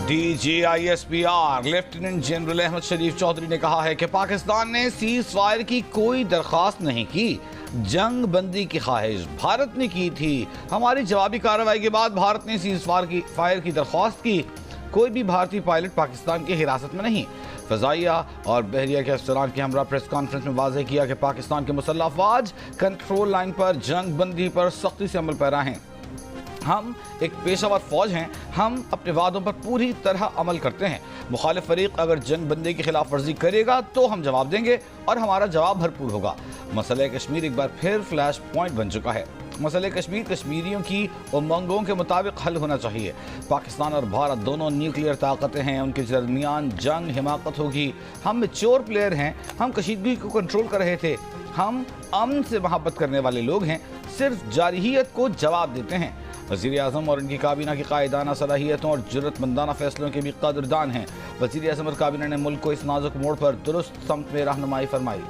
DGISPR lieutenant general Ahmad शरीफ चौधरी ने कहा है कि पाकिस्तान ने सीज फायर की कोई दरख्वास्त नहीं की, जंग बंदी की ख्वाहिश भारत ने की थी। हमारी जवाबी कार्रवाई के बाद भारत ने सीज फायर की दरख्वास्त की। कोई भी भारतीय पायलट पाकिस्तान की हिरासत में नहीं। फ़ज़ाइया और बहरिया के अफसरान की हमरा प्रेस कॉन्फ्रेंस में वाज़ेह किया कि पाकिस्तान के मुसल्लह अफ़वाज कंट्रोल लाइन पर जंग बंदी पर सख्ती से अमल पैरा हैं। हम एक पेशावर फौज हैं, हम अपने वादों पर पूरी तरह अमल करते हैं। मुखालिफ फरीक अगर जंग बंदी की खिलाफ वर्जी करेगा तो हम जवाब देंगे और हमारा जवाब भरपूर होगा। मसला कश्मीर एक बार फिर फ्लैश पॉइंट बन चुका है। मसला कश्मीर कश्मीरियों की उमंगों के मुताबिक हल होना चाहिए। पाकिस्तान और भारत दोनों न्यूक्लियर ताकतें हैं, उनके दरमियान जंग हिमाकत होगी। हम मैच्योर प्लेयर हैं, हम कशीदगी को कंट्रोल कर रहे थे। हम अमन से मोहब्बत करने वाले लोग हैं, सिर्फ जारहियत को जवाब देते हैं। वज़ीर आज़म और इनकी काबीना की कायदाना सलाहियतों और जुर्रतमंदाना फैसलों के भी कदरदान हैं। वज़ीर आज़म और काबीना ने मुल्क को इस नाजुक मोड़ पर दुरुस्त समत में रहनुमाई फरमाई।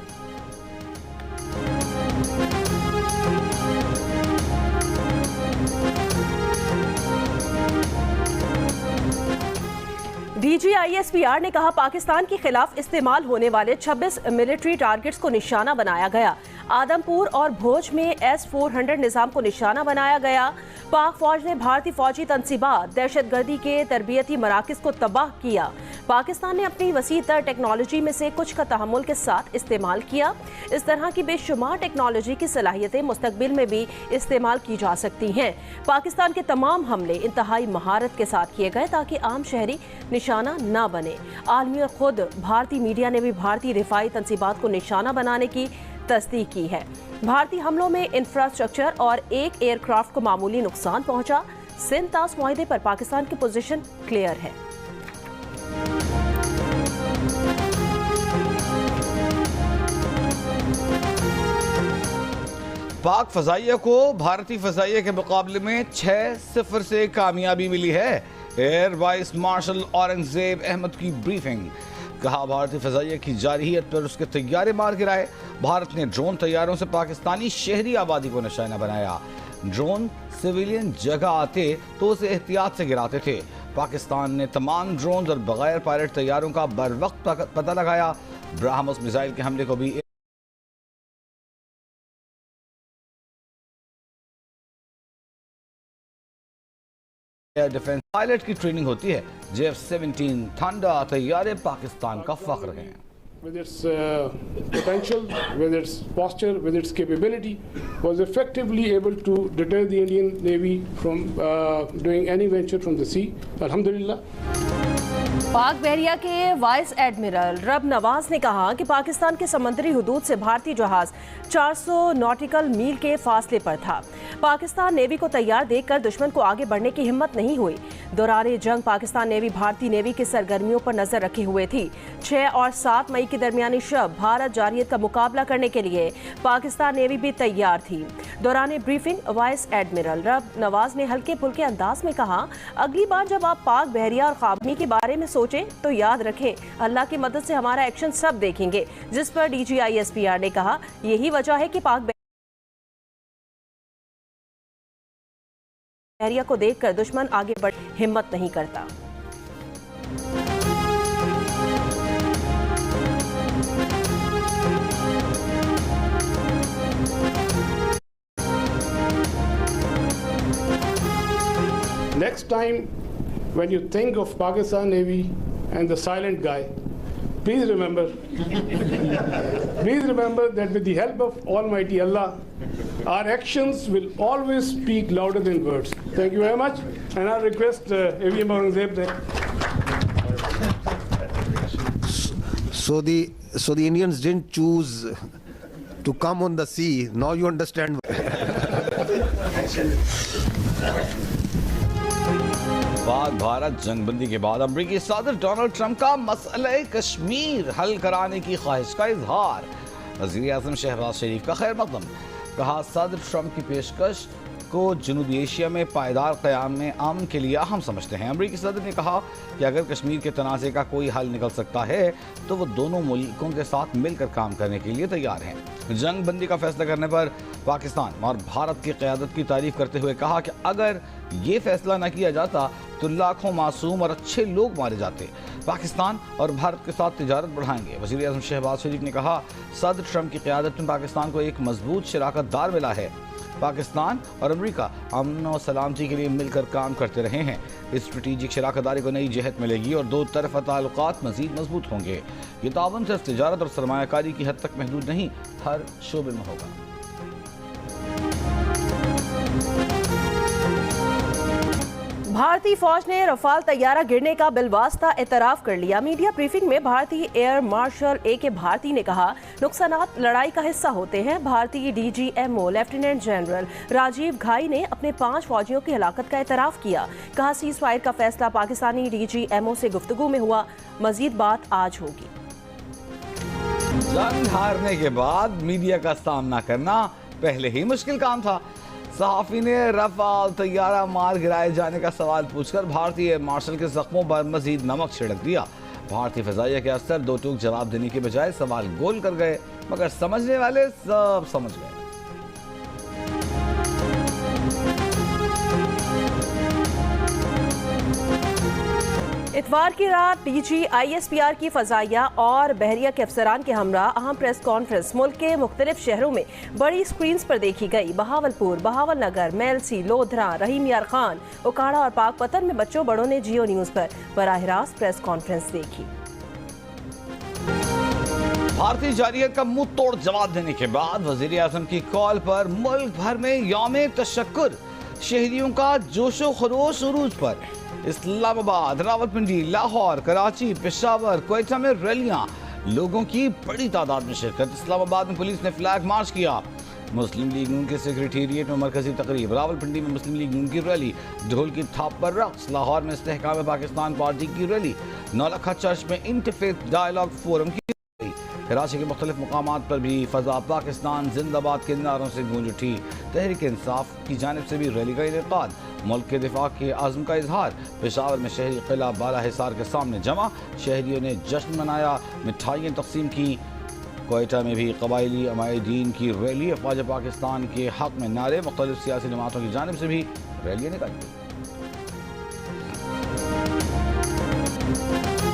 DGISPR ने कहा, पाकिस्तान के खिलाफ इस्तेमाल होने वाले 26 मिलिट्री टारगेट्स को निशाना बनाया गया। आदमपुर और भोज में S-400 निज़ाम को निशाना बनाया गया। पाक फौज ने भारतीय फौजी तंसीबात, दहशतगर्दी के तरबियती मराकज़ को तबाह किया। पाकिस्तान ने अपनी वसी तर टेक्नोलॉजी में से कुछ का तहम्मुल के साथ इस्तेमाल किया। इस तरह की बेशुमार टेक्नोलॉजी की सलाहियतें मुस्तकबिल में भी इस्तेमाल की जा सकती हैं। पाकिस्तान के तमाम हमले इंतहाई महारत के साथ किए गए ताकि आम शहरी निशाना न बने। आलमी और खुद भारतीय मीडिया ने भी भारतीय रिफाई तंसीबात को निशाना बनाने की तस्दीक की है। भारतीय हमलों में इंफ्रास्ट्रक्चर और एक एयरक्राफ्ट को मामूली नुकसान पहुंचा। सिंध तास मुआहदे पर पाकिस्तान की पोजीशन क्लियर है। पाक फ़ज़ाइया को भारतीय फ़ज़ाइया के मुकाबले में 6-0 से कामयाबी मिली है। Air vice marshal Aurangzeb Ahmed की ब्रीफिंग। कहा, भारतीय फ़ज़ाइया की जारहियत पर उसके तैयारे मार गिराए। भारत ने ड्रोन तैयारों से पाकिस्तानी शहरी आबादी को निशाना बनाया। ड्रोन सिविलियन जगह आते तो उसे एहतियात से गिराते थे। पाकिस्तान ने तमाम ड्रोन और बगैर पायलट तैयारों का बर वक्त पता लगाया। ब्राह्मस मिसाइल के हमले को भी एयर डिफेंस पायलट की ट्रेनिंग होती है। JF-17 थंडर तैयारे पाकिस्तान का फख्र हैं। With its potential, with its posture, with its capability, was effectively able to deter the Indian Navy from doing any venture from the sea. Alhamdulillah. पाक बहरिया के vice admiral रब नवाज ने कहा कि पाकिस्तान के समंदरी हुदूद से भारतीय जहाज 400 नॉटिकल मील के फासले पर था। पाकिस्तान नेवी को तैयार देखकर दुश्मन को आगे बढ़ने की हिम्मत नहीं हुई। दौरान जंग पाकिस्तान नेवी भारतीय नेवी की सरगर्मियों पर नजर रखे हुए थी। 6 और 7 मई के दरमियानी शब भारत जारहियत का मुकाबला करने के लिए पाकिस्तान नेवी भी तैयार थी। दौरान ब्रीफिंग वाइस एडमिरल रब नवाज ने हल्के फुल्के अंदाज में कहा, अगली बार जब आप पाक बहरिया और खाबनी के बारे में सोचें तो याद रखें, अल्लाह की मदद से हमारा एक्शन सब देखेंगे। जिस पर DGISPR ने कहा, यही वजह है कि पाक बहरिया को देखकर दुश्मन आगे बढ़ हिम्मत नहीं करता। Next time, when you think of Pakistan Navy and the silent guy, please remember that with the help of Almighty Allah, our actions will always speak louder than words. Thank you very much, and I request AVM Aurangzeb that. So the Indians didn't choose to come on the sea. Now you understand. Pak Bharat जंगबंदी के बाद अमरीकी सदर Donald Trump का मसला कश्मीर हल कराने की ख्वाहिश का इजहार। वज़ीर आज़म शहबाज शरीफ का खैर मकदम। कहा, सदर ट्रंप की पेशकश को जनूबी एशिया में पायदार क़याम में अमन के लिए अहम समझते हैं। अमरीकी सदर ने कहा कि अगर कश्मीर के तनाज़े का कोई हल निकल सकता है तो वो दोनों मुल्कों के साथ मिलकर काम करने के लिए तैयार हैं। जंग बंदी का फैसला करने पर पाकिस्तान और भारत की क़यादत की तारीफ करते हुए कहा कि अगर ये फैसला न किया जाता तो लाखों मासूम और अच्छे लोग मारे जाते। पाकिस्तान और भारत के साथ तिजारत बढ़ाएंगे। वज़ीर आज़म शहबाज शरीफ ने कहा, सदर ट्रंप की क़यादत में पाकिस्तान को एक मजबूत शराकतदार मिला है। पाकिस्तान और अमेरिका अमन और सलामती के लिए मिलकर काम करते रहे हैं। इस स्ट्रेटेजिक शराकतदारी को नई जहत मिलेगी और दो तरफा ताल्लुकात मजीद मजबूत होंगे। ये ताउन सिर्फ तिजारत और सरमायाकारी की हद तक महदूद नहीं, हर शोबे में होगा। भारतीय फौज ने रफाल तैयारा गिरने का बिलवास्ता एतराफ कर लिया। मीडिया ब्रीफिंग में भारतीय एयर मार्शल A.K. भारती ने कहा, नुकसानात लड़ाई का हिस्सा होते हैं। भारतीय DGMO लेफ्टिनेंट जनरल राजीव घाई ने अपने 5 फौजियों की हलाकत का एतराफ किया। कहा, सीज फायर का फैसला पाकिस्तानी DGMO से गुफ्तगू में हुआ, मजीद बात आज होगी। जंग हारने के बाद मीडिया का सामना करना पहले ही मुश्किल काम था। सहाफ़ी ने रफाल तैयारा मार गिराए जाने का सवाल पूछकर भारतीय मार्शल के जख्मों पर मजीद नमक छिड़क दिया। भारतीय फ़ज़ाइया के अफसर दो टूक जवाब देने के बजाय सवाल गोल कर गए, मगर समझने वाले सब समझ गए। इतवार की रात DG ISPR की फ़ज़ाइया और बहरिया के अफसरान के हमरा अहम प्रेस कॉन्फ्रेंस मुल्क के मुख्तलिफ शहरों में बड़ी स्क्रीन्स पर देखी गई। बहावलपुर, बहावलनगर, मेलसी, लोधरा, रहीम यार खान, उकाड़ा और पाकपतन में बच्चों बड़ों ने जियो न्यूज़ पर बराह रास्त प्रेस कॉन्फ्रेंस देखी। भारतीय जारियत का मुंह तोड़ जवाब देने के बाद वज़ीर आज़म की कॉल पर मुल्क भर में यौम तशक्कुर, शहरियों का जोशो खरोश उरूज पर। इस्लामाबाद, रावलपिंडी, लाहौर, कराची, पेशावर, क्वेटा में रैलियां, लोगों की बड़ी तादाद में शिरकत। इस्लामाबाद में पुलिस ने फ्लैग मार्च किया। मुस्लिम लीग नून के सेक्रेटेरिएट में मरकजी तकरीब। रावलपिंडी में मुस्लिम लीग नून की रैली, ढोल की थाप पर रक्स। लाहौर में इस्तेहकाम पाकिस्तान पार्टी की रैली। नौलखा चर्च में इंटरफेथ डायलॉग फोरम की। कराची के मुख्तलिफ मकामात पर भी फ़ज़ा पाकिस्तान जिंदाबाद के नारों से गूंज उठी। तहरीक इंसाफ की जानिब से भी रैली का इनेकाद। मुल्क के दिफा के आज़म का इजहार। पेशावर में शहरी किला बाला हिसार के सामने जमा, शहरियों ने जश्न मनाया, मिठाइयाँ तकसीम की। क्वेटा में भी कबायली अमायदीन की रैली। अफवाज पाकिस्तान के हक़ में नारे। मुख्तलिफ सियासी जमातों की जानिब से भी रैलियाँ निकाली गई।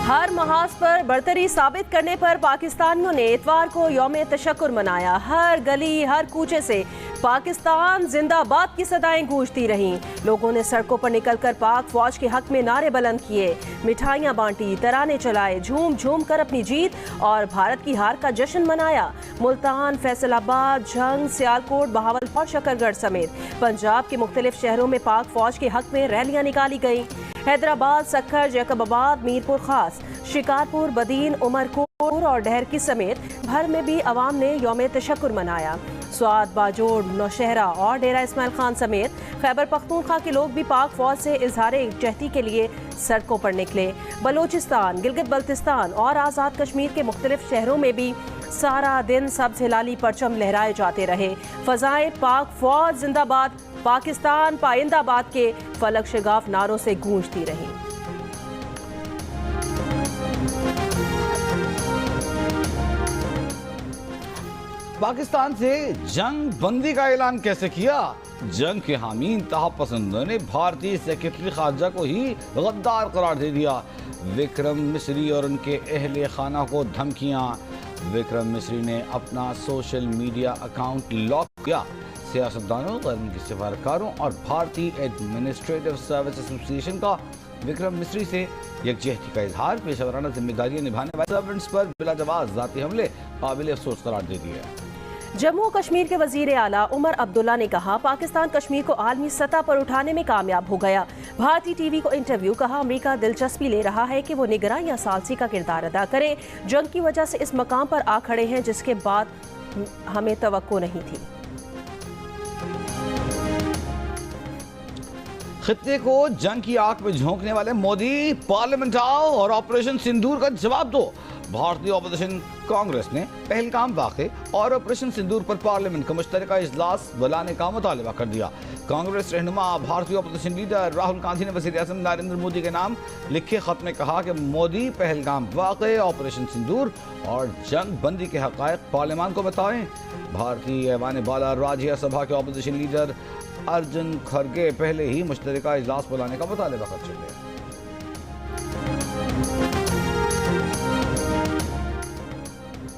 हर महाज पर बरतरी साबित करने पर पाकिस्तानियों ने इतवार को यौम तशक्कुर मनाया। हर गली, हर कूचे से पाकिस्तान जिंदाबाद की सदाएं गूंजती रहीं। लोगों ने सड़कों पर निकलकर पाक फौज के हक में नारे बुलंद किए, मिठाइयां बांटी, तराने चलाए, झूम झूम कर अपनी जीत और भारत की हार का जश्न मनाया। मुल्तान, फैसलाबाद, झंग, सियालकोट, बहावलपुर, शकरगढ़ समेत पंजाब के मुख्तलिफ शहरों में पाक फौज के हक में रैलियां निकाली गईं। हैदराबाद, सक्खर, जैकबाबाद, मीरपुर खास, शिकारपुर, बदीन, उमरकोट और डहरकी समेत भर में भी अवाम ने यौम तशक्कुर मनाया। स्वाद, बाजोड़, नौशहरा और डेरा इस्माइल खान समेत खैबर पख्तूनख्वा के लोग भी पाक फौज से इजहार एकजहती के लिए सड़कों पर निकले। बलोचिस्तान, गिलगित बल्तिस्तान और आज़ाद कश्मीर के मुख्तलिफ शहरों में भी सारा दिन सब्ज़ हिलाली परचम लहराए जाते रहे। फ़ज़ाएं पाक फौज जिंदाबाद, पाकिस्तान पाइंदाबाद के फलक शिगाफ नारों से गूंजती रहीं। पाकिस्तान से जंग बंदी का ऐलान कैसे किया? जंग के हामी इंतहा पसंदों ने भारतीय सेक्रेटरी खारजा को ही गद्दार करार दे दिया। विक्रम मिस्री और उनके अहले खाना को धमकियां। विक्रम मिस्री ने अपना सोशल मीडिया अकाउंट लॉक किया। सियासतदानों, उनके सिफारतकारों और भारतीय एडमिनिस्ट्रेटिव सर्विस एसोसिएशन का विक्रम मिस्री से यकजहती का इजहार। पेशेवराना जिम्मेदारियां निभाने वाले सर्वेंट्स पर बिलाजवाब जाती हमले काबिल अफसोस करार दे दिए। जम्मू और कश्मीर के वजीर आला उमर अब्दुल्ला ने कहा, पाकिस्तान कश्मीर को आलमी सतह पर उठाने में कामयाब हो गया। भारतीय टीवी को इंटरव्यू। कहा, अमेरिका दिलचस्पी ले रहा है कि वो निगरान या सालसी का किरदार अदा करे। जंग की वजह से इस मकाम पर आ खड़े हैं जिसके बाद हमें तवक्को नहीं थी। खित्ते को जंग की आग में झोंकने वाले मोदी, पार्लियामेंट आओ और ऑपरेशन सिंदूर का जवाब दो। भारतीय ऑपोजिशन कांग्रेस ने पहलगाम वाक़े और ऑपरेशन सिंदूर पर पार्लियामेंट का मुश्तरका इजलास बुलाने का मुतालबा कर दिया। कांग्रेस रहनुमा भारतीय ऑपोजिशन लीडर राहुल गांधी ने वज़ीर आज़म नरेंद्र मोदी के नाम लिखे खत में कहा कि मोदी पहलगाम वाक़े, ऑपरेशन सिंदूर और जंग बंदी के हक़ाइक़ पार्लियामान को बताएं। भारतीय ऐवान बाला राज्य सभा के ऑपोजिशन लीडर अर्जुन खरगे पहले ही मुश्तरका इजलास बुलाने का मुतालबा कर चुके हैं।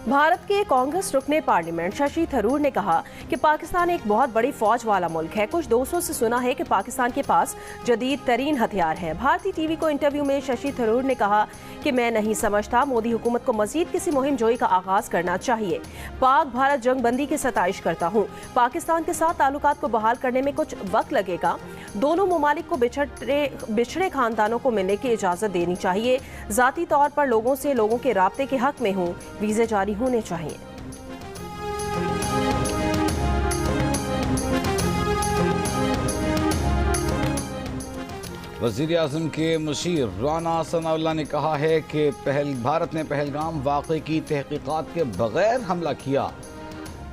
भारत के कांग्रेस रुकने पार्लियामेंट शशि थरूर ने कहा कि पाकिस्तान एक बहुत बड़ी फौज वाला मुल्क है। कुछ दोस्तों से सुना है कि पाकिस्तान के पास जदीद तरीन हथियार है। भारतीय टीवी को इंटरव्यू में शशि थरूर ने कहा कि मैं नहीं समझता मोदी हुकूमत को मजीद किसी मुहिम जोई का आगाज करना चाहिए। पाक भारत जंग बंदी की सताइश करता हूँ। पाकिस्तान के साथ ताल्लुकात को बहाल करने में कुछ वक्त लगेगा। दोनों ममालिक को बिछड़े खानदानों को मिलने की इजाजत देनी चाहिए। जाती तौर पर लोगों से लोगों के राब्ते के हक में हूँ। वीजे जारी होने चाहिए। वज़ीर आज़म के मुशीर राना सनाउल्लाह ने कहा है कि भारत ने पहलगाम वाक़े की तहकीकात के बगैर हमला किया।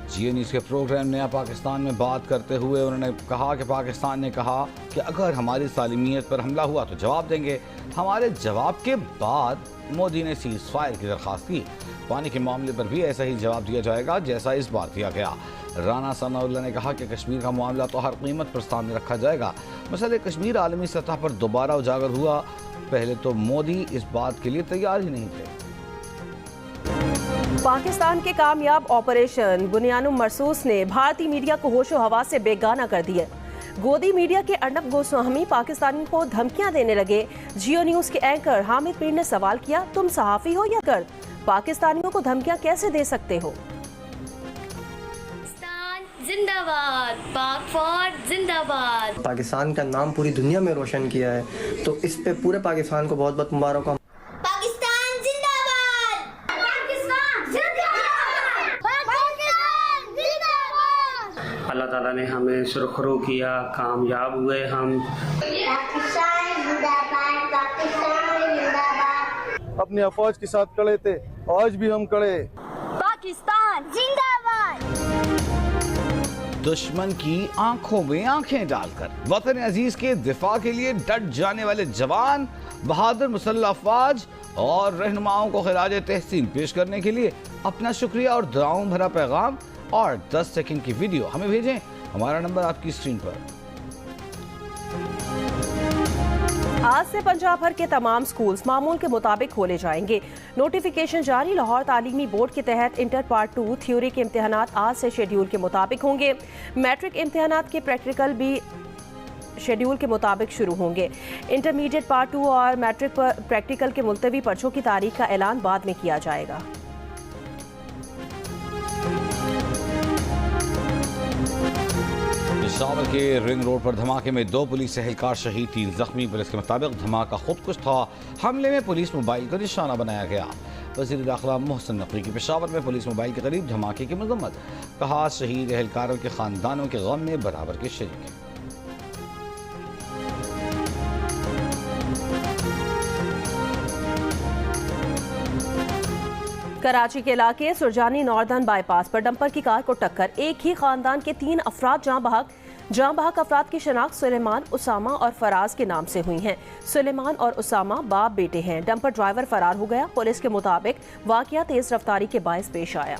जियो न्यूज़ के प्रोग्राम नया पाकिस्तान में बात करते हुए उन्होंने कहा कि पाकिस्तान ने कहा कि अगर हमारी सालिमियत पर हमला हुआ तो जवाब देंगे। हमारे जवाब के बाद मोदी ने सीज़ फायर की दरख्वास्त की। पानी के मामले पर भी ऐसा ही जवाब दिया जाएगा जैसा इस बार दिया गया। राना सनाउल्लाह ने कहा कि कश्मीर का मामला तो हर कीमत पर सामने रखा जाएगा। मसले कश्मीर आलमी सतह पर दोबारा उजागर हुआ। पहले तो मोदी इस बात के लिए तैयार ही नहीं थे। पाकिस्तान के कामयाब ऑपरेशन बुनियानुम मरसूस ने भारतीय मीडिया को होशो हवास से बेगाना कर दिया। गोदी मीडिया के अर्नब गोस्वामी पाकिस्तानियों को धमकियां देने लगे। जियो न्यूज़ के एंकर हामिद पीर ने सवाल किया, तुम सहाफी हो या गर्द? पाकिस्तानियों को धमकियां कैसे दे सकते हो? जिंदाबाद, पाक फौज जिंदाबाद। पाकिस्तान का नाम पूरी दुनिया में रोशन किया है, तो इस पे पूरे पाकिस्तान को बहुत बहुत मुबारक हो। पाकिस्तान जिंदाबाद, पाकिस्तान जिंदाबाद, पाकिस्तान जिंदाबाद। अल्लाह ताला ने हमें सुरखरू किया, कामयाब हुए हम। पाकिस्तान जिंदाबाद, पाकिस्तान जिंदाबाद। अपने अफवाज के साथ खड़े थे, आज भी हम खड़े। पाकिस्तान जिंदाबाद। दुश्मन की आंखों में आंखें डालकर वतन अजीज के दिफा के लिए डट जाने वाले जवान, बहादुर मुसल्लह अफवाज और रहनुमाओं को खिराज तहसीन पेश करने के लिए अपना शुक्रिया और दुआओं भरा पैगाम और 10 सेकंड की वीडियो हमें भेजें। हमारा नंबर आपकी स्क्रीन पर। आज से पंजाब भर के तमाम स्कूल्स मामूल के मुताबिक खोले जाएंगे। नोटिफिकेशन जारी। लाहौर तालीमी बोर्ड के तहत इंटर पार्ट 2 थ्योरी के इम्तिहानात आज से शेड्यूल के मुताबिक होंगे। मैट्रिक इम्तिहानात के प्रैक्टिकल भी शेड्यूल के मुताबिक शुरू होंगे। इंटरमीडिएट पार्ट 2 और मैट्रिक पर प्रैक्टिकल के मुलतवी पर्चों की तारीख का ऐलान बाद में किया जाएगा। पेशावर के रिंग रोड पर धमाके में 2 पुलिस एहलकार शहीद, 3 जख्मी। पुलिस के मुताबिक धमाका खुदकुश था। हमले में पुलिस मोबाइल को निशाना बनाया गया। वज़ीर दाखिला मोहसिन नकवी की पेशावर में पुलिस मोबाइल के करीब धमाके की मजम्मत। कहा शहीद एहलकारों के खानदानों के गम में बराबर के शरीक हैं। कराची के इलाके सुरजानी नॉर्दर्न बाईपास पर डंपर की कार को टक्कर। एक ही खानदान के 3 अफराद जाँ बहक अफराद की शनाख्त सुलेमान, उसामा और फराज के नाम से हुई है। सुलेमान और उसामा बाप बेटे हैं। डंपर ड्राइवर फरार हो गया। पुलिस के मुताबिक वाकया तेज रफ्तारी के बायस पेश आया।